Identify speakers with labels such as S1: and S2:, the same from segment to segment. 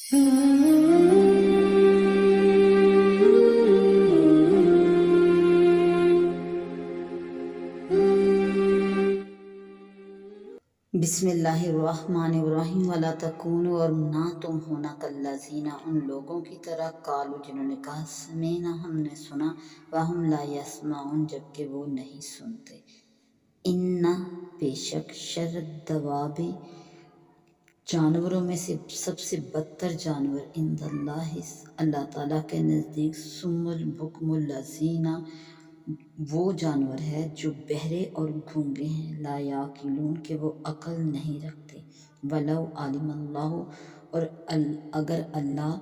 S1: بسم اللہ الرحمن الرحیم ولا تکونوا، اور نہ تم ہونا کالذین، ان لوگوں کی طرح، قالوا جنہوں نے کہا سمعنا ہم نے سنا، وہم لا یسمعون جبکہ وہ نہیں سنتے۔ ان بے شک شر الدواب جانوروں میں سے سب سے بدتر جانور، عند اللہ اللہ تعالیٰ کے نزدیک، سم البکم الذین وہ جانور ہے جو بہرے اور گونگے ہیں، لا یعقلون کہ وہ عقل نہیں رکھتے۔ ولو علم اللہ، اور اگر اللہ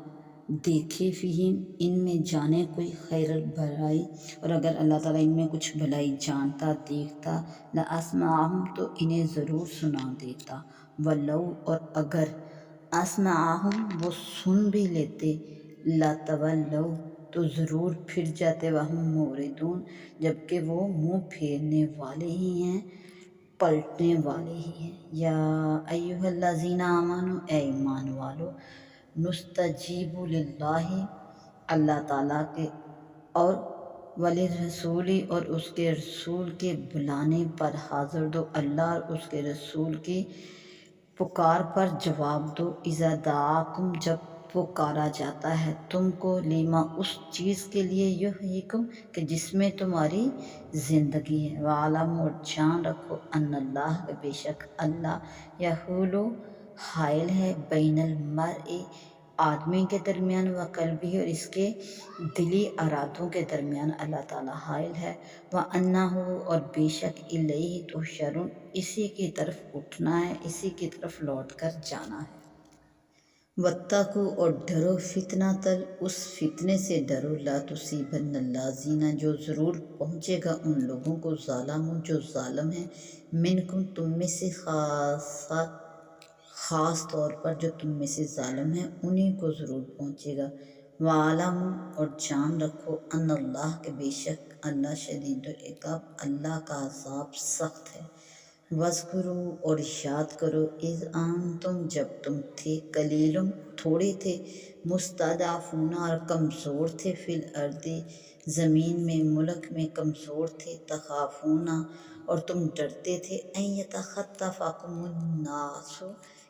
S1: دیکھے، فیہم ان میں جانے کوئی خیر بھلائی، اور اگر اللہ تعالیٰ ان میں کچھ بھلائی جانتا دیکھتا، لاسمعہم تو انہیں ضرور سنا دیتا، ولو اور اگر اسمعہم وہ سن بھی لیتے، لتولوا تو ضرور پھر جاتے، وہم معرضون جبکہ وہ منہ پھیرنے والے ہی ہیں، پلٹنے والے ہی ہیں۔ یا ایھا الذین آمنوا اے ایمان والو، نستجیب للہ اللہ تعالیٰ کے، اور وللرسول اور اس کے رسول کے بلانے پر حاضر دو، اللہ اور اس کے رسول کی پکار پر جواب دو، اذا دعاکم جب پکارا جاتا ہے تم کو، لما اس چیز کے لیے، یحییکم کہ جس میں تمہاری زندگی ہے، وَاعْلَمُوا اور جان رکھو، ان اللہ کہ بے شک اللہ، یحول حائل ہے، بین المرء آدمی کے درمیان، وقلبہ اور اس کے دلی ارادوں کے درمیان اللہ تعالیٰ حائل ہے، وَأَنَّهُ اور بے شک الیہ تحشرون اسی کی طرف اٹھنا ہے، اسی کی طرف لوٹ کر جانا ہے۔ واتقوا اور ڈرو فتنۃ اس فتنے سے ڈرو، لا تصیبن الذین جو ضرور پہنچے گا ان لوگوں کو، ظلموا جو ظالم ہیں، منکم تم میں سے، خاص طور پر جو تم میں سے ظالم ہیں انہی کو ضرور پہنچے گا۔ وَاعْلَمُوا اور جان رکھو، ان اللہ کہ بے شک اللہ شدید العقاب اللہ کا عذاب سخت ہے۔ وَاذْکُرُوا اور یاد کرو، اذ انتم جب تم تھے، قلیل تھوڑے تھے، مستضعفون اور کمزور تھے، فی الارض زمین میں، ملک میں کمزور تھے، تخافون اور تم ڈرتے تھے، ان یتخطفکم الناس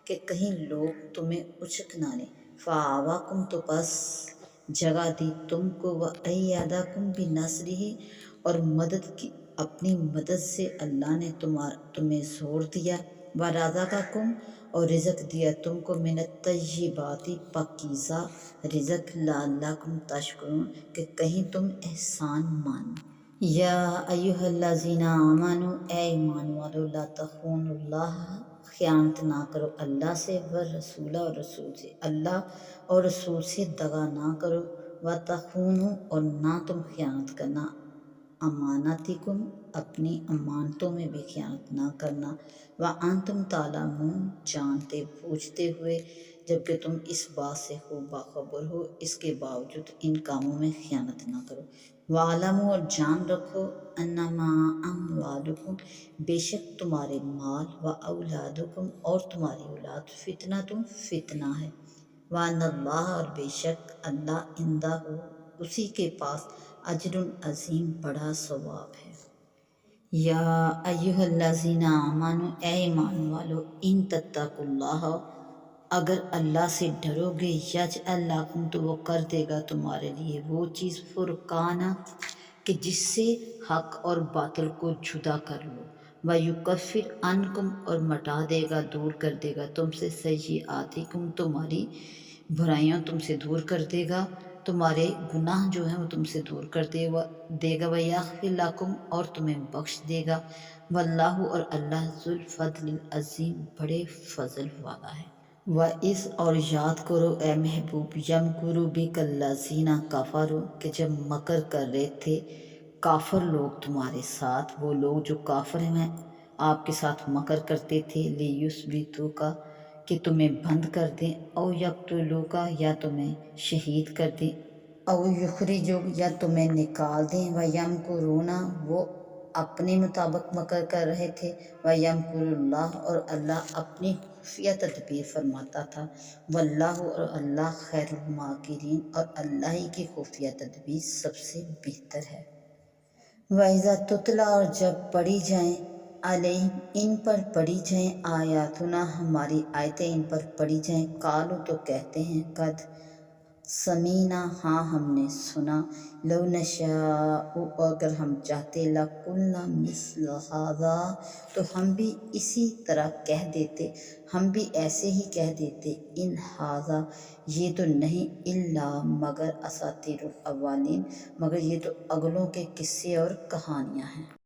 S1: کہ کہیں لوگ تمہیں اچک نہ لیں، فآواکم تو پس جگہ دی تم کو، وأیدکم بنصرہ اور مدد کی اپنی مدد سے اللہ نے تمہیں زور دیا، ورزقکم اور رزق دیا تم کو، من الطیبات پاکیزہ رزق، لعلکم تشکرون کہ کہیں تم احسان مانو۔ یا ایھا الذین آمنوا اے ایمان والو، لا تخونوا اللہ خیانت نہ کرو اللہ سے، والرسول اور رسول سے، اللہ اور رسول سے دغا نہ کرو، وتخونوا اور نہ تم خیانت کرنا، اماناتکم اپنی امانتوں میں بھی خیانت نہ کرنا، وانتم تعلمون جانتے بوجھتے ہوئے جبکہ تم اس بات سے خوب باخبر ہو، اس کے باوجود ان کاموں میں خیانت نہ کرو۔ وَاعْلَمُوا اور جان رکھو، انما اموالکم بے شک تمہارے مال، واولادکم اور تمہاری اولاد، فتنۃ فتنہ ہے، وان اللہ اور بے شک اللہ، عندہ اسی کے پاس، اجر عظیم بڑا ثواب ہے۔ یا ایھا الذین آمنوا اے ایمان والو، ان تتقوا اللہ اگر اللہ سے ڈرو گے، یجعل لکم تو وہ کر دے گا تمہارے لیے وہ چیز، فرقانا کہ جس سے حق اور باطل کو جدا کر لو، ویکفر عنکم اور مٹا دے گا، دور کر دے گا تم سے، سیئاتکم تمہاری برائیاں تم سے دور کر دے گا، تمہارے گناہ جو ہیں وہ تم سے دور کر دے گا، ویغفر لکم اور تمہیں بخش دے گا، واللہ اور اللہ، ذو الفضل العظیم بڑے فضل والا ہے۔ وَإِذْ اور یاد کرو اے محبوب، یمکر بک الذین کفروا کہ جب مکر کر رہے تھے کافر لوگ تمہارے ساتھ، وہ لوگ جو کافر ہیں آپ کے ساتھ مکر کرتے تھے، لیثبتوک کہ تمہیں بند کر دیں، او یقتلوک یا تمہیں شہید کر دیں، او یخرجوک یا تمہیں نکال دیں، وَیَمْکُرُونَ وہ اپنے مطابق مکر کر رہے تھے، وَيَمْكُرُ اللَّهُ اور اللہ اپنی خفیہ تدبیر فرماتا تھا، واللہ اور اللہ خیر الماکرین اور اللہ ہی کی خفیہ تدبیر سب سے بہتر ہے۔ وَإِذَا تُتْلَى اور جب پڑھی جائیں، علیہم ان پر پڑھی جائیں، آیاتنا ہماری آیتیں ان پر پڑھی جائیں، قالوا تو کہتے ہیں، قد سمینا ہاں ہم نے سنا، لو نشاء اگر ہم چاہتے، لقلنا مثل ھذا تو ہم بھی اسی طرح کہہ دیتے، ہم بھی ایسے ہی کہہ دیتے، ان ھذا یہ تو نہیں، الا مگر اساطیر الاولین مگر یہ تو اگلوں کے قصے اور کہانیاں ہیں۔